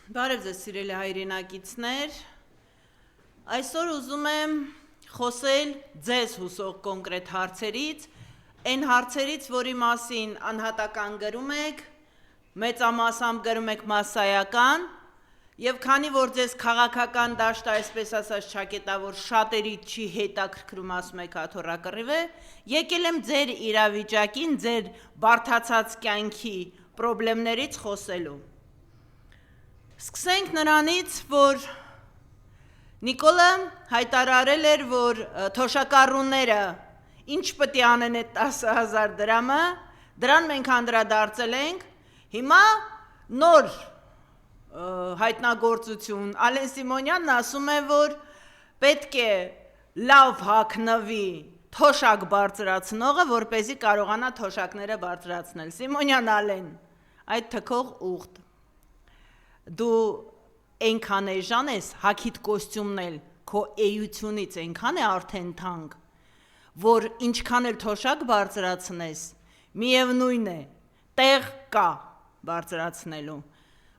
Բարև ձեզ սիրելի հայրենակիցներ, այսօր ուզում եմ խոսել ձեզ հուսող կոնկրետ հարցերից, այն հարցերից, որի մասին անհատական գրում եք, մեծամասամբ գրում եք մասսայական, և քանի որ ձեզ քաղաքական դաշտը, այսպես ասած չակետավոր շատերից չի հետաքրքրում, ասում եք աթոռակռիվ է, եկել եմ ձեր իրավիճակին, ձեր բարդացած կյանքի պրոբլեմներից խոսելու։ Սկսենք նրանից, որ Նիկոլը հայտարարել էր, որ թոշակառուները ինչ պետք է անեն այդ 10,000 դրամը, դրան մենք անդրադարձել ենք, հիմա նոր հայտնագործություն, Ալեն Սիմոնյանն ասում է, որ պետք է լավ հագնվի թոշակ բարձրացնողը, որպեսզի կարողանա թոշակները բարձրացնել։ Սիմոնյան Ալեն, այդ թքող ուղտ։ Դու այնքան էժան ես, հագիդ կոստյումն էլ քո էությունից այնքան է արդեն թանկ, որ ինչքան էլ թոշակ բարձրացնես, միևնույն է, տեղ կա բարձրացնելու։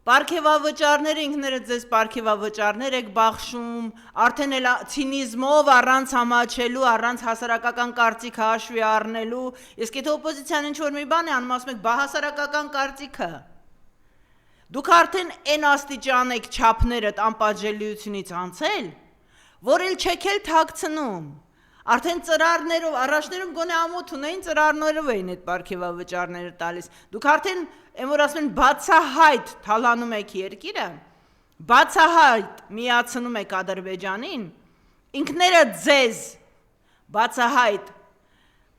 Պարգևավճարները ինքներդ ձեզ պարգևավճարներ եք բաշխում, արդեն էլ ցինիզմով առանց համաչելու, առանց հասարակական կարծիքը հաշվի առնելու, իսկ եթե օպոզիցիան ինչ-որ մի բան է անում, ասում եք, բա հասարակական կարծիքը։ Դուք արդեն այն աստիճան եք չափներդ անպատժելիությունից անցել, որ էլ չեք էլ թաքցնում, արդեն ծրարներով, առաջներում գոնե ամոթ ունեին, ծրարներով էին այդ պարգևավճարները տալիս, դուք արդեն, այն որ ասում են, բացահայտ թալանում եք երկիրը, բացահայտ միացնում եք Ադրբեջանին, ինքներդ ձեզ բացահայտ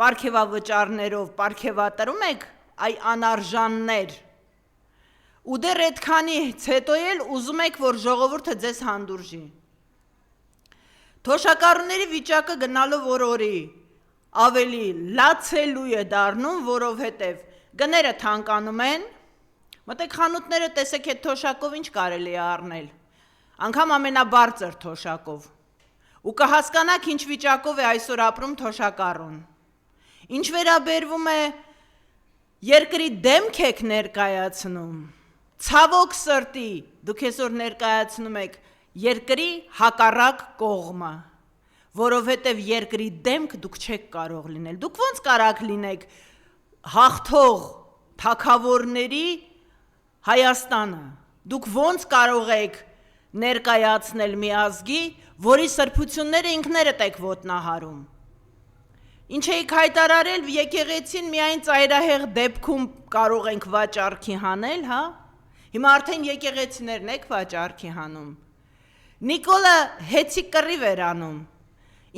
պարգևավճարներով պարգևատրում եք, այ անարժաններ, ու դեռ այդքանից հետո էլ ուզում եք, որ ժողովուրդը ձեզ հանդուրժի։ Թոշակառուների վիճակը գնալով օր-օրի ավելի լացելու է դառնում, որովհետև գները թանկանում են, մտեք խանութները, տեսեք այդ թոշակով ինչ կարելի է առնել, անգամ ամենաբարձր թոշակով, ու կհասկանաք ինչ վիճակով է այսօր ապրում թոշակառուն։ Ինչ վերաբերվում է երկրի դեմք եք ներկայացնում, ցավոք սրտի, դուք այսօր ներկայացնում եք երկրի հակառակ կողմը, որովհետև երկրի դեմք դուք չեք կարող լինել, դուք ոնց կարաք լինեք հաղթող թագավորների Հայաստանը, դուք ոնց կարող եք ներկայացնել մի ազգի, որի սրբությունները ինքներդ եք ոտնահարում։ Ինչ էիք հայտարարել, եկեղեցին միայն ծայրահեղ դեպքում կարող ենք վաճառքի հանել, հա։ Հիմա արդեն եկեղեցիներն եք վաճառքի հանում։ Նիկոլը հեծի կռիվ էր անում։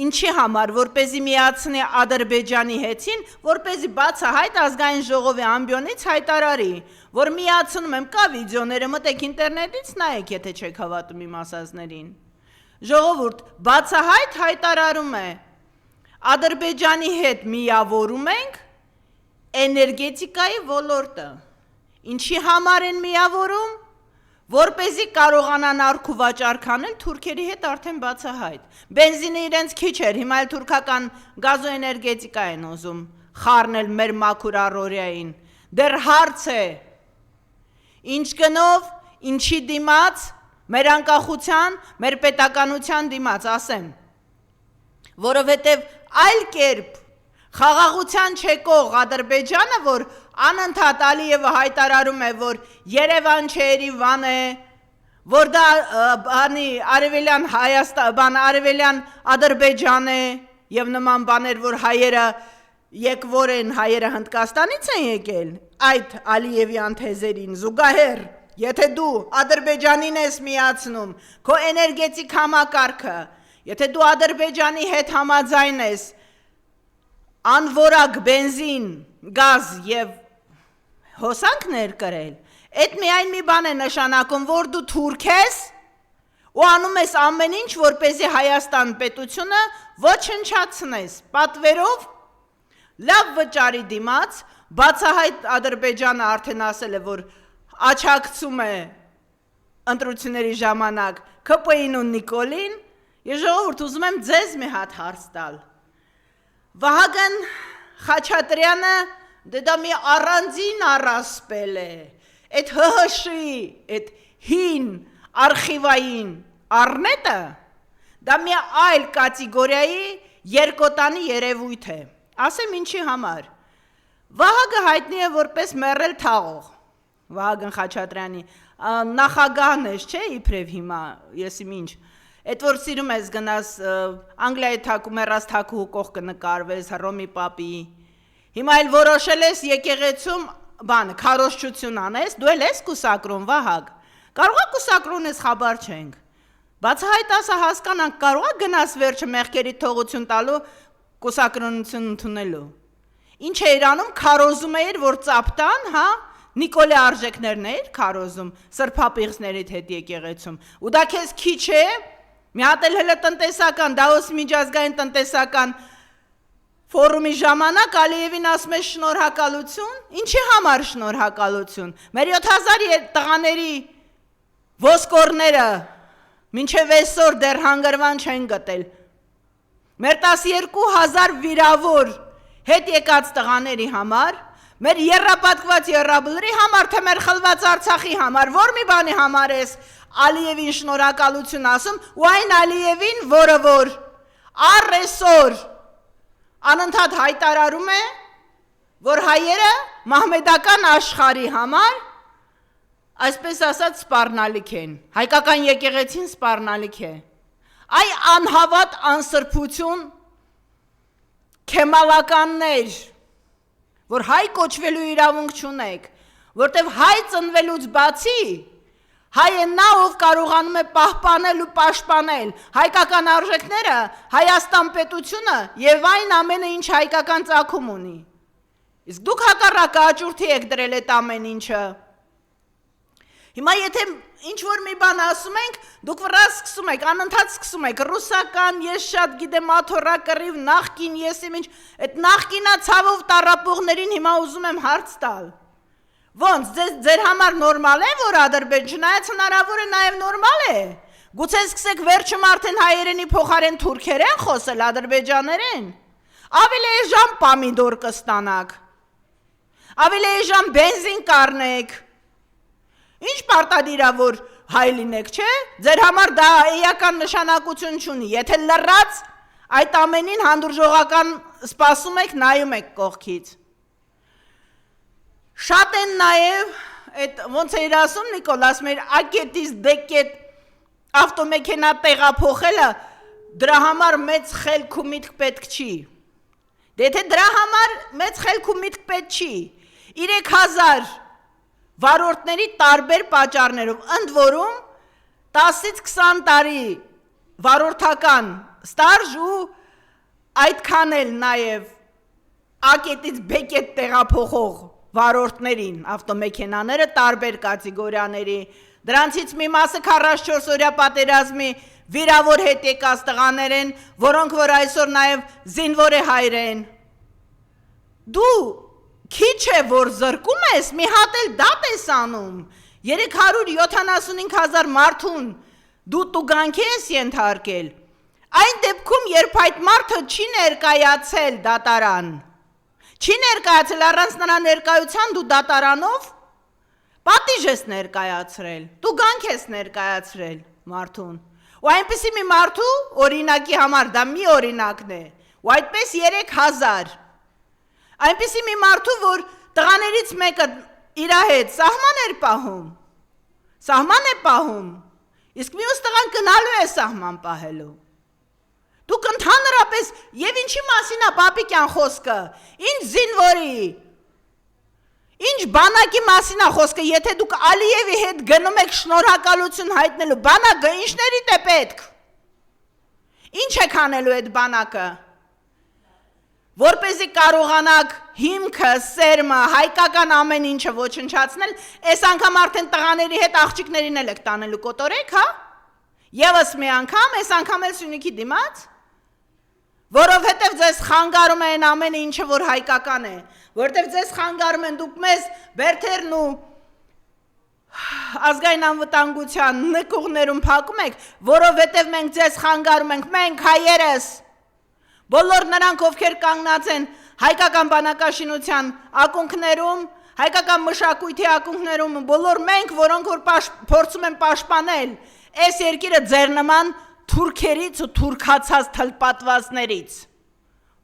Ինչի համար, որպեսզի միացնի Ադրբեջանի հեծին, որպեսզի բացահայտ ազգային ժողովի ամբիոնից հայտարարի, որ միացնում եմ, կա վիդեոները, մտեք ինտերնետից նայեք, եթե չեք հավատում իմ ասածներին։ Ժողովուրդ, բացահայտ հայտարարում է, Ադրբեջանի հետ միավորում ենք էներգետիկայի ոլորտը։ Ինչի համար են միավորում, որպեսզի կարողանան արքու վաճառք անել թուրքերի հետ արդեն բացահայտ։ Բենզինը իրենց քիչ էր, հիմա էլ թուրքական գազոէներգետիկա են ուզում խառնել մեր մաքուր առօրյային։ Դեռ հարց է, ինչ գնով, ինչի դիմաց, մեր անկախության, մեր պետականության դիմաց, ասեմ, որովհետև այլ կերպ խաղաղության չեկող Ադրբեջանը, որ անընդհատ Ալիևը հայտարարում է, որ Երևան չէ, Երևան է, որ դա արևելյան Հայաստան, արևելյան Ադրբեջան է, եւ նման բաներ, որ հայերը եկվոր են, հայերը Հնդկաստանից են եկել, այդ Ալիևյան թեզերին զուգահեռ, եթե դու Ադրբեջանին ես միացնում, քո էներգետիկ համակարգը, եթե դու Ադրբեջանի հետ համաձայն ես, անվորակ բենզին, գազ և հոսանքներ կրել, այդ միայն մի բան է նշանակում, որ դու թուրք ես ու անում ես ամեն ինչ, որպեսզի Հայաստան պետությունը ոչնչացնես, պատվերով, լավ վճարի դիմաց, բացահայտ Ադրբեջանը արդեն ասել է, որ աչակցում է ընտրությունների ժամանակ ՔՊԻ-ին ու Նիկոլին, և ժողովուրդ ուզում եմ ձեզ մի հատ հարց տալ։ Վահագն Խաչատրյանը դա մի առանձին առասպել է, այդ ՀՀՇ-ի, այդ հին արխիվային առնետը դա մի այլ կատեգորիայի երկոտանի երևույթ է։ Ասեմ ինչի համար։ Վահագը հայտնի է որպես մեռել թաղող։ Վահագն Խաչատրյանի նախագահն ես, չէ, իբրև հիմա, ես ինչ, այդ որ սիրում ես գնաս Անգլիայի թակու մեռած թակու կողքը նկարվես Հռոմի պապի, հիմա էլ որոշել ես եկեղեցում բան քարոզչություն անես, դու էլ ես կուսակրում Վահագ, կարող է կուսակրունես խաբար չենք, բացահայտ ասա հասկանանք, կարող է գնաս վերջը մեղքերի թողություն տալու կուսակրոնություն ընդունելու, ինչ է իրանում քարոզում էիր, որ ծապտան, հա, Նիկոլի արժեքներն էր քարոզում սրբապիղծներիդ հետ եկեղեցում, ու դա քեզ քիչ է, մի հատ էլ հələ տնտեսական, Դավոս միջազգային տնտեսական ֆորումի ժամանակ Ալիևին ասում է շնորհակալություն, ինչի համար շնորհակալություն, մեր 7000 տղաների ոսկորները մինչև այսօր դեռ հանգրվան չեն գտել, մեր 12000 վիրավոր հետ եկած տղաների համար, մեր եռապատկված եռաբլրի համար, թե մեր խլված Արցախի համար, որ մի բանի համար ես Ալիևին շնորհակալություն ասում, ու այն Ալիևին, որը որ առեսօր անընդհատ հայտարարում է, որ հայերը մահմեդական աշխարհի համար, այսպես ասած սպառնալիք են, հայկական եկեղեցին սպառնալիք է, այ անհավատ անսրբություն, քեմալականներ, որ հայ կոչվելու իրավունք չունեք, որտև հայ ծնվելուց բացի, հայ է նա, ով կարողանում է պահպանել ու պաշտպանել հայկական արժեքները, Հայաստան պետությունը եւ այն ամենը, ինչ հայկական ծագում ունի։ Իսկ դուք հակառակը աճուրդի եք դրել այդ ամեն ինչը։ Հիմա եթե ինչ-որ մի բան ասում ենք, դուք վրաս սկսում եք, անընդհատ սկսում եք, ռուսական, ես շատ գիտեմ աթորա կռիվ, նախկին, ես իմ ինչ, այդ նախկինա ցավով տառապողներին հիմա ուզում եմ հարց տալ։ Ոնց, ձեր համար նորմալ է, որ Ադրբեջանից հնարավոր է նաև նորմալ է։ Գուցե սկսեք վերջում արդեն հայերենի փոխարեն թուրքերեն խոսել, ադրբեջաներեն։ Ավելի էժան պամիդոր կստանաք։ Ավելի էժան բենզին կառնեք։ Ինչ պարտադիր է, որ հայ լինեք, չէ, ձեր համար դա էական նշանակություն չունի, եթե լռած այդ ամենին հանդուրժողական սպասում եք, նայում եք կողքից։ Շատ են նաև, ոնց էր ասում Նիկոլ, ասում էր ակետից դեկետ ավտոմեքենա տեղափոխելը դրա համար մեծ խելք ու միտք պետք չի։ Դե եթե դրա համար մեծ խելք ու միտք պետք չի, 3000 վարորդների տարբեր պատճառներով, ընդ որում 10-ից 20 տարի վարորդական ստարժ ու այդքան էլ նաև ակետից բեկետ տեղափոխող վարորդներին ավտոմեքենաները տարբեր կատեգորիաների, դրանցից մի մասը 44 օրյա պատերազմի վիրավոր հետ եկած տղաներ են, որոնք որ այսօր նաև զինվորե հայր են։ Դու քիչ է, որ զրկում ես, մի հատ էլ դատ ես անում, 375,000 մարդուն դու տուգանքի ես ենթարկել, այն դեպքում, երբ այդ մարդը չի ներկայացել դատարան, չի ներկայացել առանց նրա ներկայության դու դատարանով, պատիժ ես ներկայացրել, տուգանք ես ներկայացրել մարդուն, ու այնպիսի մի մարդու օրինակի համար, դա մի օրինակն է, ու այդպես 3000, այնպիսի մի մարդու, որ տղաներից մեկը իրա հետ սահման է պահում, իսկ մյուս տղան գնալու է սահման պահելու։ Դուք ընդհանրապես, և ինչի մասին է պապիկյան խոսքը, ինչ զինվորի, ինչ բանակի մասին է խոսքը, եթե դուք Ալիևի հետ գնում եք շնորհակալություն հայտնելու, բանակը ինչներիդ է պետք, ինչ եք անելու այդ բանակը, որպեսզի կարողանաք հիմքը, սերմը, հայկական ամեն ինչը ոչնչացնել, այս անգամ արդեն տղաների հետ աղջիկներին էլ եք տանելու կոտորեք, հա, ևս մի անգամ, այս անգամ էլ Սյունիքի դիմաց, որովհետև ձեզ խանգարում են ամեն ինչը, որ հայկական է, որովհետև ձեզ խանգարում են դուք մեզ բերթերն ու ազգային անվտանգության նկուղներում փակում եք, որովհետև մենք ձեզ խանգարում ենք, մենք հայերս, բոլոր նրանք, ովքեր կանգնած են հայկական բանակաշինության ակունքներում, հայկական մշակույթի ակունքներում բոլոր մենք, որոնք որ փորձում են պաշտպանել այս երկիրը ձեր նման թուրքերից ու թուրքացած թլպատվածներից,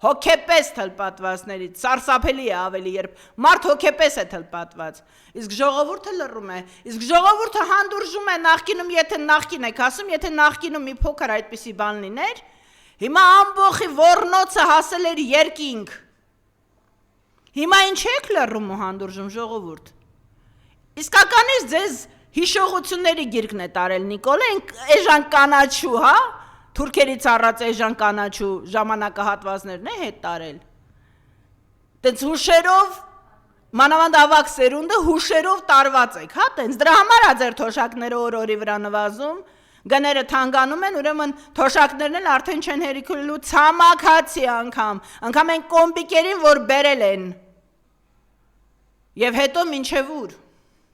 հոգեպես թլպատվածներից, սարսափելի է ավելի, երբ մարդ հոգեպես է թլպատված, իսկ ժողովուրդը լռում է, իսկ ժողովուրդը հանդուրժում է նախկինում, եթե նախկին եք ասում, եթե նախկինում մի փոքր այդպիսի բան լիներ, հիմա ամբողջի ոռնոցը հասել էր երկինք, հիմա ինչ եք լռում ու հանդուրժում ժողովուրդ, իսկականից ձեզ հիշողությունների գիրկն է տարել Նիկոլեն, էժան կանաչու, հա, թուրքերից առած էժան կանաչու ժամանակահատվածներն է հետ տարել, տենց հուշերով, մանավանդ ավակ սերունդը հուշերով տարված եք, հա, տենց, դրա համար է ձեր թոշակները օր-օրի վրա նվազում, գները թանկանում են, ուրեմն թոշակներն էլ արդեն չեն հերիքելու ցամաքացի անգամ են կոմպիկերին, որ բերել են, և հետո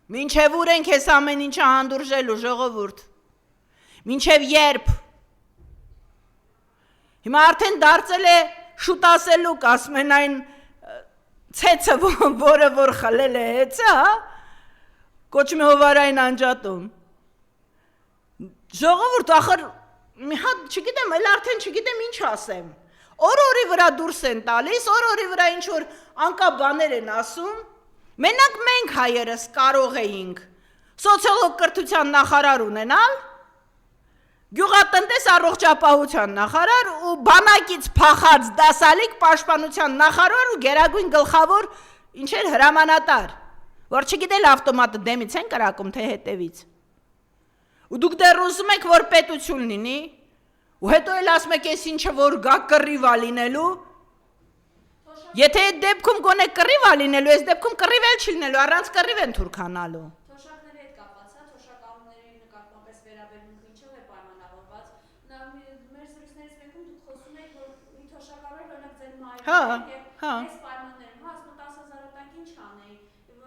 մինչև ուր ենք ես ամեն ինչը հանդուրժելու ժողովուրդ, մինչև երբ, հիմա արդեն դարձել է շուտ ասելուկ, ասում են այն ցեցը, որը որ խլել է հեծը, կոչում է հովարային անջատում, ժողովուրդ, ախր, մի հատ, չգիտեմ, էլ արդեն չգիտեմ ինչ ասեմ, օր-օրի վրա դուրս են տալիս, օր-օրի վրա ինչ-որ անկապ բաներ են ասում, մենակ մենք հայերս կարող էինք սոցիալոգ կրթության նախարար ունենալ, գյուղատնտես առողջապահության նախարար ու բանակից փախած դասալիկ պաշտպանության նախարար ու գերագույն գլխավոր ինչեր հրամանատար, որ չգիտել ավտոմատը դեմից են կրակում, թե հետևից։ Ու դուք դեռ ուզում եք, որ պետություն լինի, ու հետո էլ ասում եք, ես ինչը որ գա կռիվա լինելու, եթե այդ դեպքում գոնե կռիվ է լինելու, այս դեպքում կռիվ էլ չի լինելու, առանց կռիվ են թուրքանալու։ Թոշակների հետ կապված, թոշակառուների նկատմամբ վերաբերմունքը ինչով է պայմանավորված։ Մեր զրույցներից մեկում դուք խոսում եք, որ մի թոշակառու օրինակ ձեր մայրը եւ այս պայմաններում, հա, ասում 10,000 տանք ինչ անեի,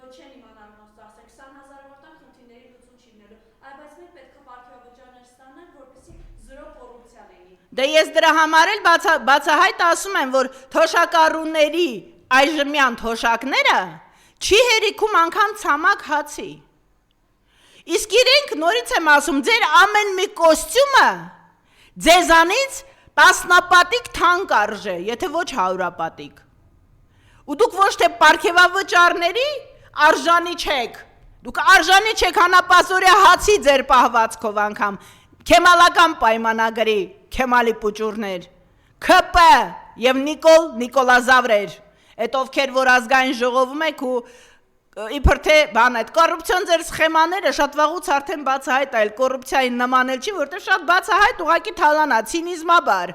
չեն իմանալ ոնց ասել, 20,000 տանք խնդիրների լուծում չի լինելու։ Բայց մենք պետք է պարգևաճարներ ստանանք, որպեսզի զրո կոռուպցիա լինի։ Դե ես դրա համար էլ բացահայտ ասում եմ, որ թոշակառուների այժմյան թոշակները չի հերիքում անգամ ցամաք հացի։ Իսկ իրենք նորից եմ ասում, ձեր ամեն մի կոստյումը ձեզանից տասնապատիկ թանկ արժե, եթե ոչ հարյուրապատիկ։ Ու դուք ոչ թե պարգևավճարների արժանի չեք, դուք արժանի չեք հանապազորյա հացի ձեր պահվածքով անգամ, քեմալական պայմանագրի, քեմալի պուճուրներ, ՔՊ և Նիկոլազավրեր, այդ ովքեր որ ազգային ժողովում եք ու իբր թե բան այդ կոռուպցիոն ձեր սխեմաները շատ վաղուց արդեն բացահայտ այլ կոռուպցիային նման էլ չի, որտեղ շատ բացահայտ ուղղակի թալանա, ցինիզմաբար։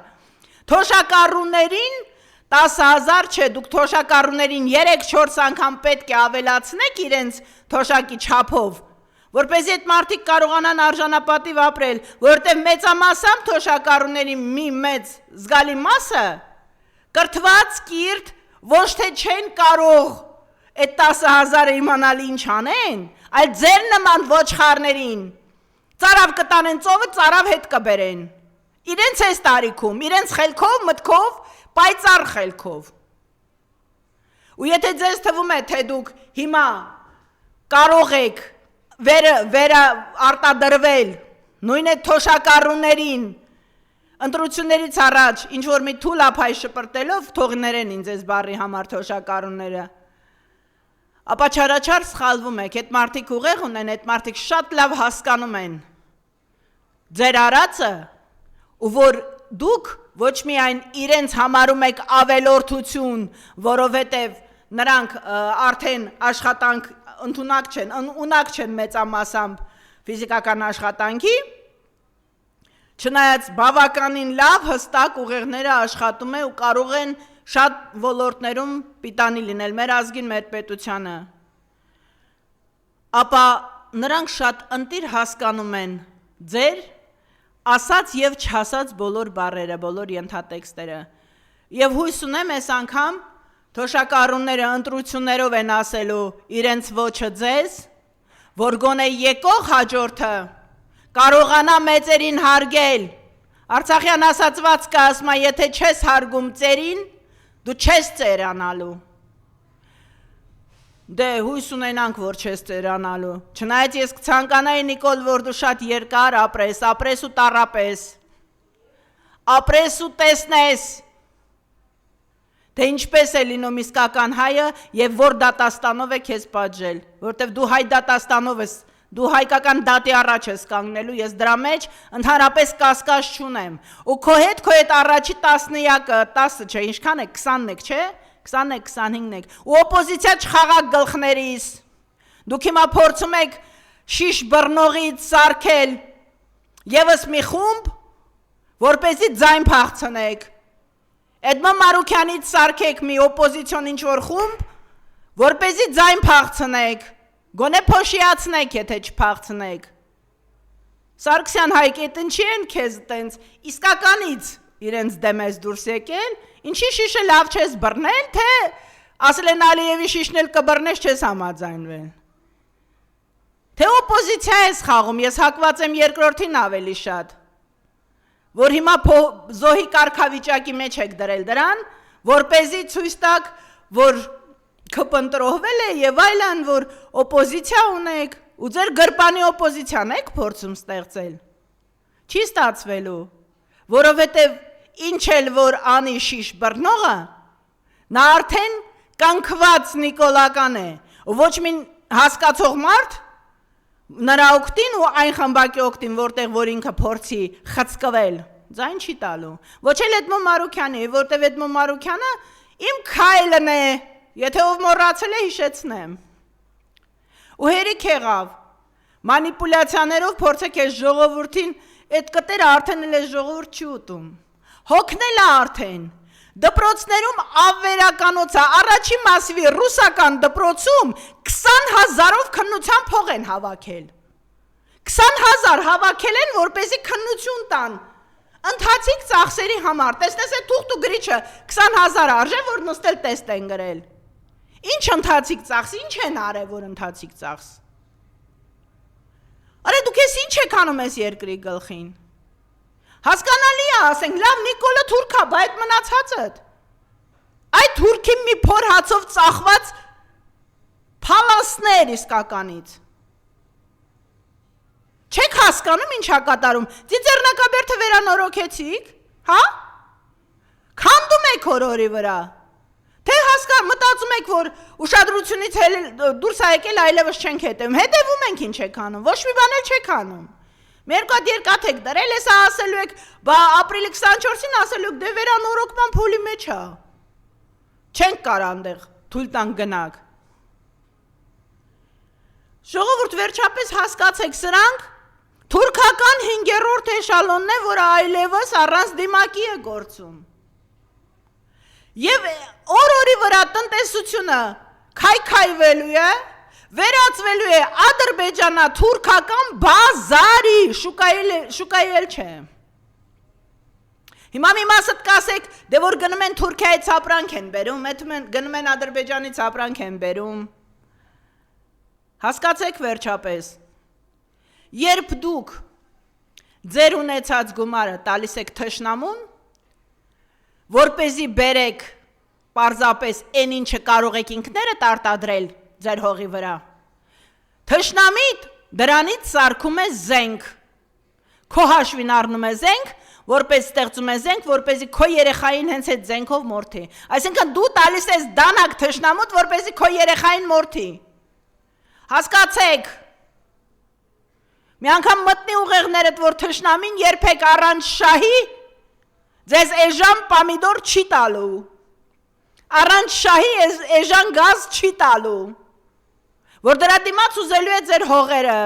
Թոշակառուներին 10,000 չէ, դուք թոշակառուներին 3-4 անգամ պետք է ավելացնեք իրենց թոշակի չափով, որպեսզի այդ մարդիկ կարողանան արժանապատիվ ապրել, որովհետև մեծամասամբ թոշակառուների մի մեծ զգալի մասը կրթված կիրթ ոչ թե չեն կարող այդ 10,000-ը իմանալ ինչ անեն, այլ ձեր նման ոչխարներին ծարավ կտանեն ծովը, ծարավ հետ կբերեն, իրենց այս տարիքում, իրենց խելքով, մտքով, պայծառ խելքով։ Ու եթե ձեզ թվում է, թե դուք հիմա կարող եք արտադրվել նույն այդ թոշակառուներին ընտրություններից առաջ ինչ-որ մի թուլափայ շպրտելով թողներեն ինձ այս բառի համար թոշակառուները, ապա չարաչար սխալվում եք, այդ մարդիկ ուղեղ ունեն, այդ մարդիկ շատ լավ հասկանում են ձեր արածը ու որ դուք ոչ միայն իրենց համարում եք ավելորդություն, որովհետև նրանք արդեն աշխատանք ունակ չեն մեծամասամբ ֆիզիկական աշխատանքի, չնայած բավականին լավ հստակ ուղեղները աշխատում է ու կարող են շատ ոլորտներում պիտանի լինել մեր ազգին, մեր պետությանը, ապա նրանք շատ ընտիր հասկանում են ձեր ասած և չասած բոլոր բառերը, բոլոր ենթատեքստերը և հույս ունեմ այս անգամ թոշակառուները ընտրություններով են ասելու իրենց ոչը ձեզ, որ գոնե եկող հաջորդը կարողանա մեծերին հարգել, Արցախյան ասացվածքը ասում է, եթե չես հարգում ծերին, դու չես ծերանալու։ Դե հույս ունենանք, որ չես ծերանալու։ Չնայած ես կցանկանայի Նիկոլ, որ դու շատ երկար ապրես ու տառապես։ Ապրես ու տեսնես։ Թե ինչպես է լինում իսկական հայը եւ որ դատաստանով է քեզ պատժել, որտեվ դու հայ դատաստանով ես, դու հայկական դատի առաջ ես կանգնելու, ես դրա մեջ ընդհանրապես կասկած չունեմ։ Ու քո հետ առաջի 10-յակը, 10 չէ, ինչքան է, 20-ն չէ։ 20-25-ն եք, ու օպոզիցիա չխաղակ գլխներիս, դուք հիմա փորձում եք շիշ բռնողից սարքել եւս մի խումբ, որպեսզի ձայն փախցնեք, Էդմոն Մարուքյանից սարքեք մի օպոզիցիոն ինչ-որ խումբ, որպեսզի ձայն փախցնեք, գոնե փոշիացնեք, եթե չփախցնեք, Սարգսյան Հայկետ ինչի են քեզ տենց, իսկականից իրենց դեմ ես դուրս եկել, Ինչի շիշը լավ չես բռնել, թե Ասլեն Ալիևի շիշն էլ կբռնես չես համաձայնվել։ Թե օպոզիցիա ես խաղում, ես հակված եմ երկրորդին ավելի շատ, որ հիմա զոհի կարգավիճակի մեջ եք դրել դրան, որպեսզի ցույց տաք, որ կփնտրոհվել է եւ այլն, որ օպոզիցիա ունեք, ու ձեր գրպանի օպոզիցիան եք փորձում ստեղծել։ Չի ստացվելու, որովհետեւ Ինչ էլ որ անի շիշ բռնողը, նա արդեն կանգված նիկոլական է, ու ոչ մի հասկացող մարդ նրա օգտին ու այն խմբակի օգտին, որտեղ որ ինքը փորձի խցկվել, ձայն չի տալու, ոչ էլ Էդմոն Մարուքյանի, որտեղ Էդմոն Մարուքյանը իմ քայլն է, եթե ով մոռացել է հիշեցնեմ, ու հերիք եղավ, մանիպուլյացիաներով փորձեք այս ժողովրդին, այդ կտերը արդեն էլ այս ժողովուրդ չի ուտում, Հոգնել է արդեն, դպրոցներում ավերականոցը, առաջի մասվի ռուսական դպրոցում 20,000-ով քննության փող են հավաքել, 20,000 հավաքել են, որպեսզի քննություն տան, ընթացիկ ծախսերի համար, տեսնես է թուղթ ու գրիչը 20,000 արժե, որ նստել տեստ են գրել, ինչ ընթացիկ ծախս, ինչ են արել, որ ընթացիկ ծախս, արե դուք ես ինչ եք անում ես երկրի գլխին, Հասկանալի է, ասենք, լավ Նիկոլը թուրք է, բայց մնացածդ, այդ թուրքի մի փոր հացով ծախված փալասներ իսկականից, չեք հասկանում ինչ կատարում, ծիծեռնակաբերդը վերանորոգեցիք, հա, քանդում եք հորորի վրա, թե մտածում եք, որ ուշադրությունից դուրս է եկել այլևս չենք հետևում ենք ինչ եք անում, ոչ մի բան էլ չեք անում, Մերկատ երկաթ եք դրել, եսա ասելու եք, բա ապրիլի 24-ին ասելու եք, դե վերանորոգման փոլի մեջ է, չենք կար անդեղ, թույլ տանք գնակ, ժողովուրդ վերջապես հասկացեք սրանք, թուրքական 5-րդ էշալոնն է, որ այլևս առանց դիմակի է գործում, և օր-օրի վրա տնտեսությունը քայքայվելու է, վերածվելու է ադրբեջանա-թուրքական բազարի, շուկայել չէ։ Հիմա մի մասըտ կասեք, դե որ գնում են Թուրքիայից ապրանք են բերում, գնում են Ադրբեջանից ապրանք են բերում։ Հասկացեք վերջապես, երբ դուք ձեր ունեցած գումարը տալիս եք թշնամուն, որպեսզի բերեք պարզապես այն ինչը կարող եք ինքներդ արտադրել ձեր հողի վրա, թշնամիդ դրանից սարքում է զենք, քո հաշվին առնում է զենք, որպես ստեղծում է զենք, որպեսզի քո երեխային հենց այդ զենքով մորթի, այսինքն դու տալիս ես դանակ թշնամուդ, որպեսզի քո երեխային մորթի, հասկացեք, մի անգամ մտնի ուղեղներդ, որ թշնամին երբեք առանց շահի, ձեզ էժան պամիդոր չի տալու, առանց շահի էժան գազ չի տալու, որ դրա դիմաց ուզելու է ձեր հողերը,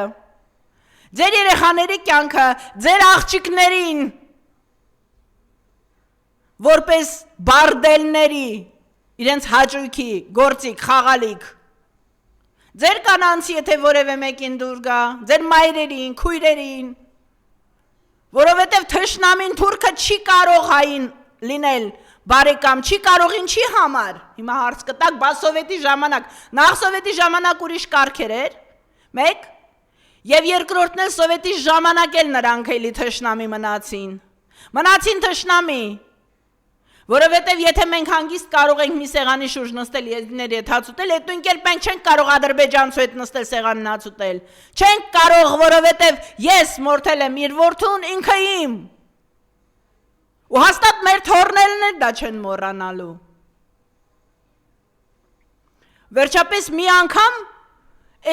ձեր երեխաների կյանքը, ձեր աղջիկներին, որպես բարդելների, իրենց հաճույքի, գործիք, խաղալիք, ձեր կանանցի, եթե որևէ մեկին դուր գա, ձեր մայրերին, քույրերին, որովհետև թշնամին թուրքը չի կարող հային լինել, բարեկամ չի կարող ինչի համար, հիմա հարց կտակ, բա սովետի ժամանակ, նախ սովետի ժամանակ ուրիշ կարգեր էր, մեկ, և երկրորդն էլ սովետի ժամանակ էլ նրանք էլի թշնամի մնացին թշնամի, Որովհետև եթե մենք հանգիստ կարող ենք մի սեղանի շուրջ նստել եզդիների հետ հաց ուտել, այդ նույն կերպ մենք չենք կարող ադրբեջանցու հետ նստել սեղանին հաց ուտել։ Չենք կարող, որովհետև ես մորթել եմ իր որդուն, ինքը իմ։ Ու հաստատ մեր թորներն էլ դա չեն մոռանալու։ Վերջապես մի անգամ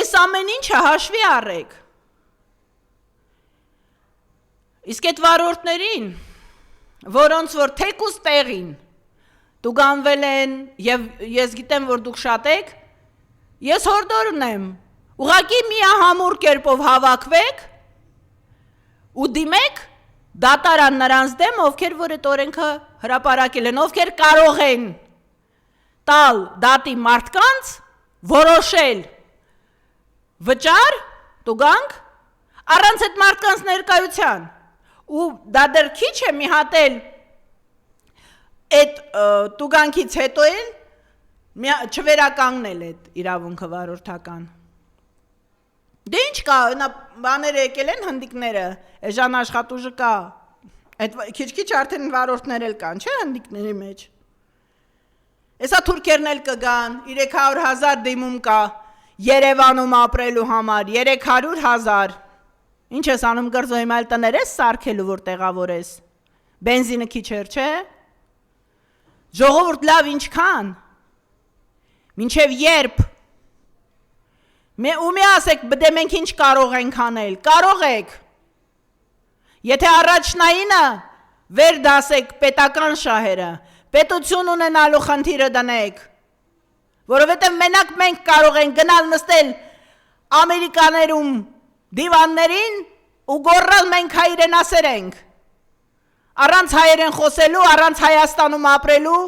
այս ամեն ինչը հաշվի առեք։ Իսկ այդ վարորդներին, որոնց որ թեկուզ տեղին դուք անվել են եւ ես գիտեմ որ դուք շատ եք, ես հորդոր ունեմ, ուղղակի միահամուռ կերպով հավաքվեք ու դիմեք դատարան նրանց դեմ, ովքեր որ այդ օրենքը հրապարակել են, ովքեր կարող են տալ դատի մարդկանց որոշել վճար տուգանք առանց այդ մարդկանց ներկայության ու դա դեռ քիչ է մի հատ էլ այդ տուգանքից հետո էլ չվերականգնել այդ իրավունքը վարորդական։ Դե ինչ կա, բաները եկել են հնդիկները, էժան աշխատուժը կա, այդ քիչ-քիչ արդեն վարորդներ էլ կան, չէ՞ հնդիկների մեջ։ Էսա թուրքերն էլ կգան, 300,000 դիմում կա Երևանում ապրելու համար, 300,000 Ինչ ես անում կրծո հիմա էլ տներ ես սարքելու, որ տեղավոր ես, բենզինը քիչ էր, չէ, ժողովուրդ լավ ինչքան, մինչև երբ, ու մի ասեք, բդե մենք ինչ կարող ենք անել, կարող եք, եթե առաջնայինը վեր դասեք պետական շահերը, պետություն ունենալու խնդիրը դնեք, որովհետև մենակ մենք կարող ենք գնալ նստել Ամերիկաներում դիվաններին ու գոռալ մենք հայրենասեր ենք, առանց հայերեն խոսելու, առանց Հայաստանում ապրելու,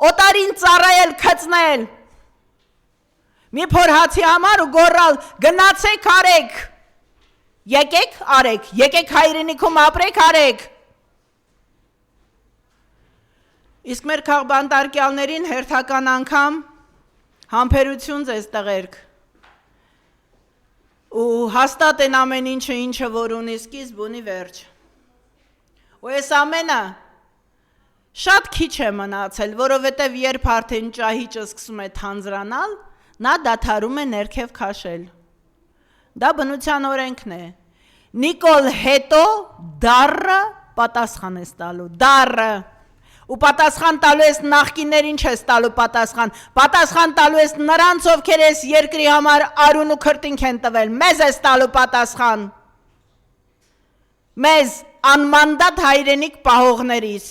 օտարին ծառայել, քծնել, մի փոր հացի համար ու գոռալ գնացեք արեք, եկեք արեք, եկեք հայրենիքում ապրեք արեք։ Իսկ մեր քաղբանտարկյալներին հերթական անգամ համբերություն ձեզ տղերք։ Ու հաստատ են ամեն ինչը որ ունի սկիզբ ունի վերջ։ Ու այս ամենը շատ քիչ է մնացել, որովհետև երբ արդեն ճահիճը սկսում է թանձրանալ, նա դադարում է ներքև քաշել։ Դա բնության օրենքն է։ Նիկոլ հետո դառը պատասխան ես տալու, դառը։ Ու պատասխան տալու ես նախկիններին չես տալու պատասխան տալու ես նրանց, ովքեր ես երկրի համար արուն ու քրտինք են տվել, մեզ ես տալու պատասխան, մեզ անմանդատ հայրենիք պահողներիս։